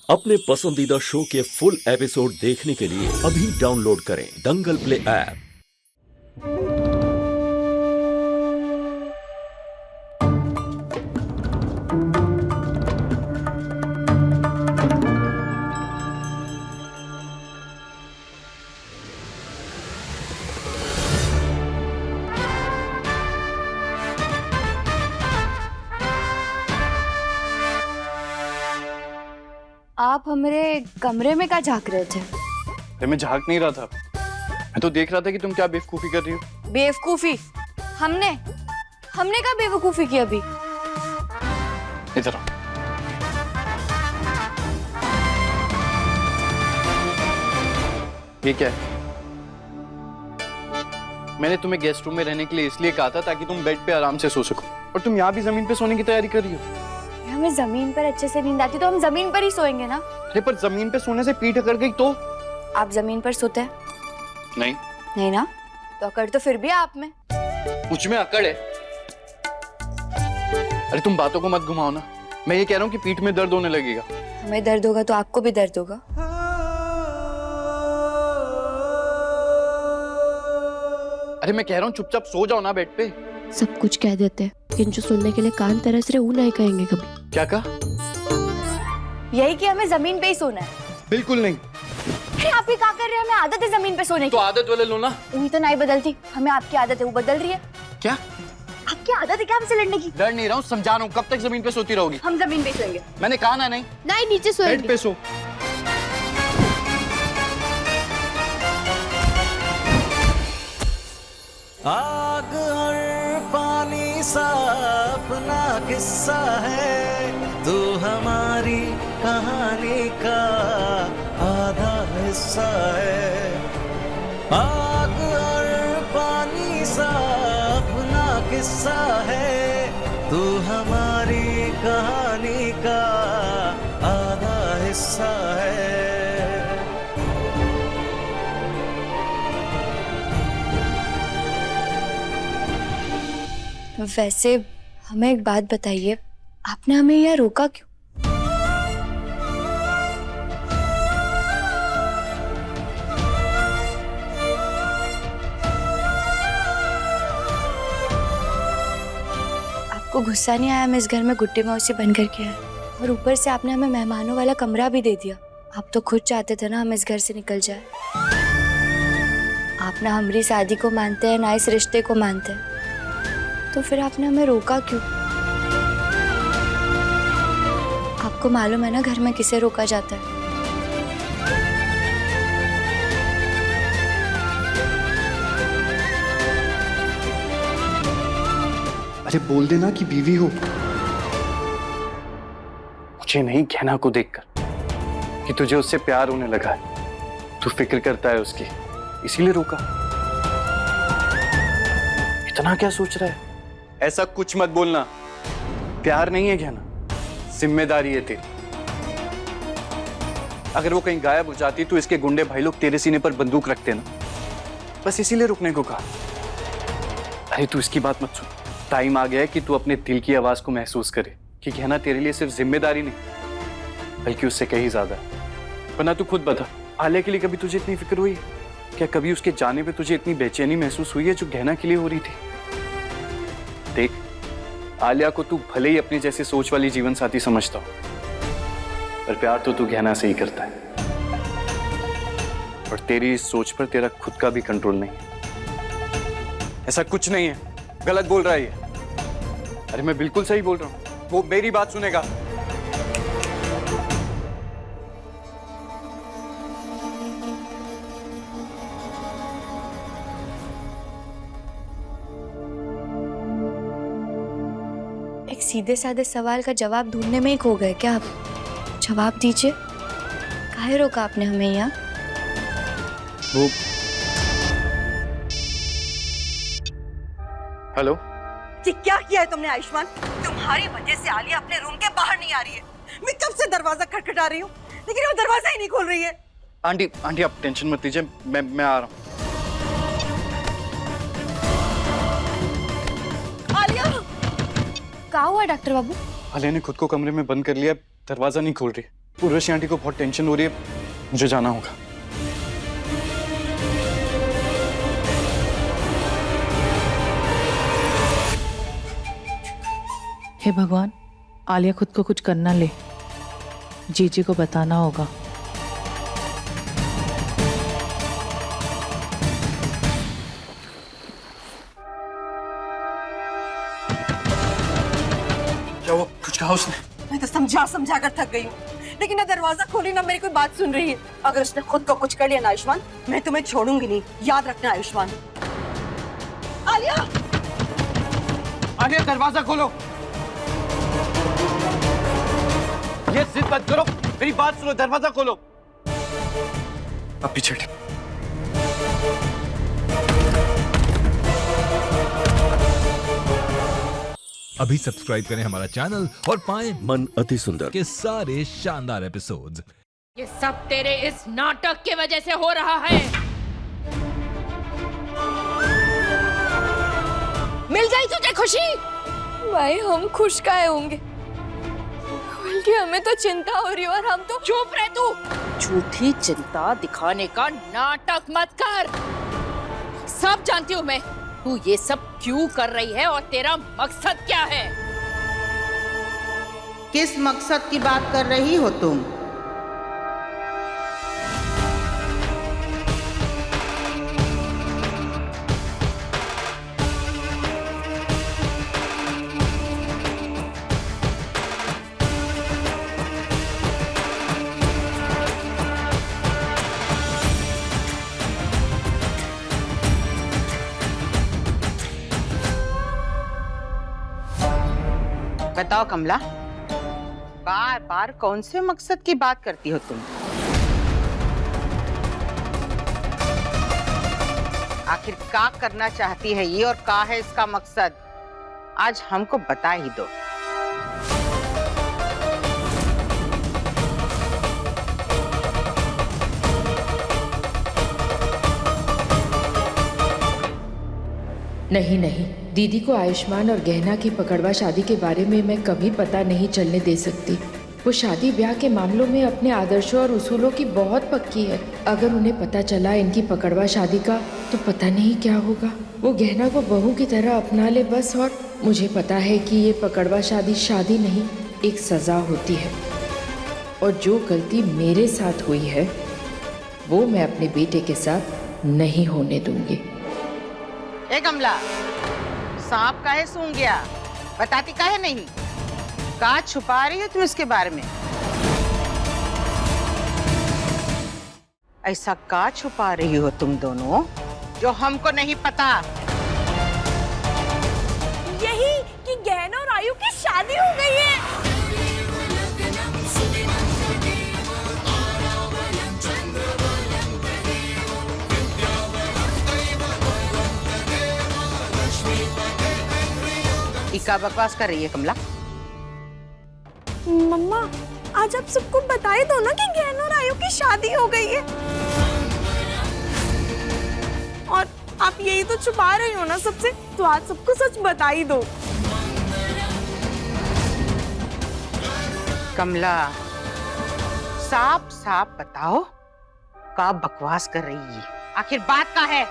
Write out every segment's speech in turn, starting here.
अपने पसंदीदा शो के फुल एपिसोड देखने के लिए अभी डाउनलोड करें दंगल प्ले ऐप। आप हमारे कमरे में क्या झांक रहे थे? अरे मैं झांक नहीं रहा था, मैं तो देख रहा था कि तुम क्या बेवकूफी कर रही हो। बेवकूफी? हमने क्या बेवकूफी की अभी? इधर आओ। ये क्या है? मैंने तुम्हें गेस्ट रूम में रहने के लिए इसलिए कहा था ताकि तुम बेड पे आराम से सो सको, और तुम यहाँ भी जमीन पे सोने की तैयारी कर रही हो। हमें जमीन पर अच्छे से नींद आती तो हम जमीन पर ही सोएंगे ना। अरे पर जमीन पे सोने से पीठ अकड़ गई तो? आप जमीन पर सोते हैं? नहीं ना, तो अकड़ तो फिर भी आप में। मुझ में अकड़ है? अरे तुम बातों को मत घुमाओ ना, मैं ये कह रहा हूँ कि पीठ में दर्द होने लगेगा। हमें दर्द होगा तो आपको भी दर्द होगा। अरे मैं कह रहा हूँ चुपचाप सो जाओ ना बेड पे। सब कुछ कह देते हैं, लेकिन जो सुनने के लिए कान तरस रहे वो नहीं कहेंगे कभी। क्या कहा? यही कि हमें जमीन पे ही सोना है। बिल्कुल नहीं। अरे आप ही क्या कर रहे हैं? हमें आदत है जमीन पे सोने की। तो आदत वाले लो ना। उन्हीं तो नहीं बदलती, हमें आपकी आदत है वो बदल रही है। क्या आपकी आदत है क्या हमसे लड़ने की? डर नहीं रहा हूँ, समझा रहा हूँ। कब तक जमीन पे सोती रहोगी? हम जमीन पे ही सोएंगे। मैंने कहा ना नहीं। नहीं, नीचे बेड सोएंगे। पे सो। आग और पानी सा अपना किस्सा है, तू हमारी कहानी का आधा हिस्सा है। आग और पानी सा अपना किस्सा है, तू हमारी कहानी का आधा हिस्सा है। वैसे हमें एक बात बताइए, आपने हमें यहाँ रोका क्यों? आपको गुस्सा नहीं आया हम इस घर में गुड्डी मौसी बनकर के आए? और ऊपर से आपने हमें मेहमानों वाला कमरा भी दे दिया। आप तो खुद चाहते थे ना हम इस घर से निकल जाए। आप ना हमारी शादी को मानते हैं ना इस रिश्ते को मानते हैं, तो फिर आपने हमें रोका क्यों? आपको मालूम है ना घर में किसे रोका जाता है? अरे बोल देना कि बीवी हो। मुझे नहीं कहना को देखकर कि तुझे उससे प्यार होने लगा है, तू फिक्र करता है उसकी, इसीलिए रोका। इतना क्या सोच रहा है? ऐसा कुछ मत बोलना। प्यार नहीं है कहना, जिम्मेदारी है तेरी। अगर वो कहीं गायब हो जाती तो इसके गुंडे भाई लोग तेरे सीने पर बंदूक रखते ना, बस इसीलिए रुकने को कहा। अरे तू इसकी बात मत सुन। टाइम आ गया है कि तू अपने दिल की आवाज को महसूस करे कि कहना तेरे लिए सिर्फ जिम्मेदारी नहीं बल्कि उससे कहीं ज्यादा है। वरना तू खुद बता, आलिया के लिए कभी तुझे इतनी फिक्र हुई है? क्या कभी उसके जाने पे तुझे इतनी बेचैनी महसूस हुई है जो गहना के लिए हो रही थी? देख, आलिया को तू भले ही अपनी जैसी सोच वाली जीवन साथी समझता हो, पर प्यार तो तू गहना से ही करता है। और तेरी इस सोच पर तेरा खुद का भी कंट्रोल नहीं है। ऐसा कुछ नहीं है, गलत बोल रहा है ये। अरे मैं बिल्कुल सही बोल रहा हूं, वो मेरी बात सुनेगा। एक सीधे साधे सवाल का जवाब ढूंढने में ही खो गए क्या आप? जवाब दीजिए, काहे रोका आपने हमें यहाँ? वो हेलो, ये क्या किया है तुमने आयुष्मान? तुम्हारी वजह से आलिया अपने रूम के बाहर नहीं आ रही है। मैं कब से दरवाजा खटखटा रही हूँ, लेकिन वो दरवाजा ही नहीं खोल रही है। आंटी आप टेंशन मत लीजिए, मैं आ रहा हूँ। क्या हुआ डॉक्टर बाबू? आलिया ने खुद को कमरे में बंद कर लिया, दरवाजा नहीं खोल रही। उर्वशी आंटी को बहुत टेंशन हो रही है, मुझे जाना होगा। हे भगवान, आलिया खुद को कुछ करना ले, जीजी को बताना होगा। क्या वो कुछ कहा उसने? मैं तो समझा कर थक गई हूँ, लेकिन ना दरवाजा खोली ना मेरी कोई बात सुन रही है। अगर उसने खुद को कुछ कर लिया ना आयुष्मान, मैं तुम्हें छोड़ूंगी नहीं, याद रखना आयुष्मान। आलिया, आलिया दरवाजा खोलो। ये जिद मत करो, मेरी बात सुनो, दरवाजा खोलो। अब पीछे हटो। अभी सब्सक्राइब करें हमारा चैनल और पाएं मन अति सुंदर के सारे शानदार एपिसोड्स। ये सब तेरे इस नाटक की वजह से हो रहा है। मिल गई तुझे खुशी? भाई हम खुश काहे होंगे, बल्कि हमें तो चिंता हो रही है। और हम तो चुप रह तू, झूठी चिंता दिखाने का नाटक मत कर। सब जानती हूँ मैं, तू ये सब क्यों कर रही है और तेरा मकसद क्या है। किस मकसद की बात कर रही हो तुम? बताओ कमला, बार बार कौन से मकसद की बात करती हो तुम? आखिर क्या करना चाहती है ये और क्या है इसका मकसद? आज हमको बता ही दो। नहीं नहीं, दीदी को आयुष्मान और गहना की पकड़वा शादी के बारे में मैं कभी पता नहीं चलने दे सकती। वो शादी ब्याह के मामलों में अपने आदर्शों और उसूलों की बहुत पक्की है। अगर उन्हें पता चला इनकी पकड़वा शादी का, तो पता नहीं क्या होगा। वो गहना को बहू की तरह अपना ले बस। और मुझे पता है कि ये पकड़वा शादी शादी नहीं, एक सज़ा होती है। और जो गलती मेरे साथ हुई है वो मैं अपने बेटे के साथ नहीं होने दूंगी। ए कमला, सांप काहे सूंघ गया? बताती काहे नहीं? क्या छुपा रही हो तुम इसके बारे में? ऐसा क्या छुपा रही हो तुम दोनों जो हमको नहीं पता? यही कि गहना और आयु की शादी हो गई है। क्या बकवास कर रही है कमला? मम्मा, आज आप सबको बताए दो ना कि गहना और आयु की शादी हो गई है। और आप यही तो छुपा रही हो ना सबसे, तो आज सबको सच बता ही दो। कमला, साफ साफ बताओ, क्या बकवास कर रही है? आखिर बात क्या है?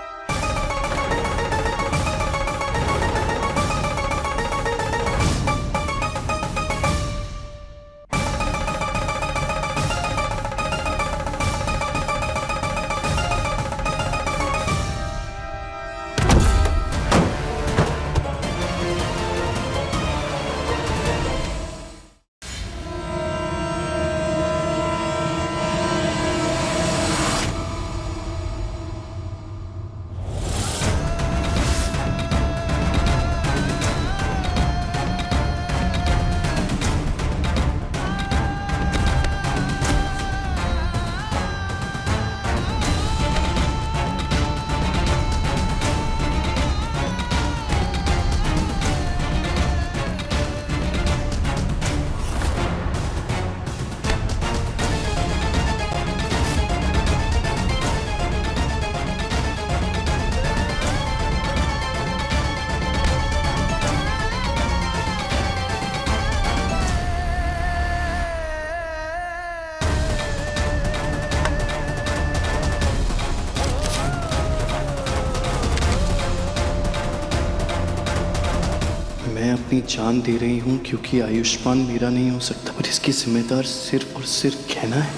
अपनी जान दे रही हूँ क्योंकि आयुष्मान मेरा नहीं हो सकता, और इसकी जिम्मेदार सिर्फ और सिर्फ कहना है।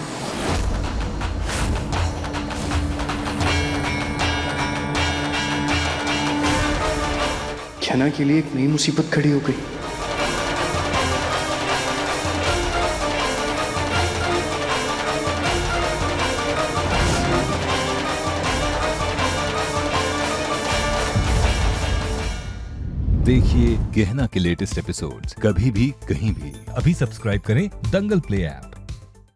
कहना के लिए एक नई मुसीबत खड़ी हो गई। देखिए गहना के लेटेस्ट एपिसोड्स कभी भी कहीं भी। अभी सब्सक्राइब करें दंगल प्ले ऐप।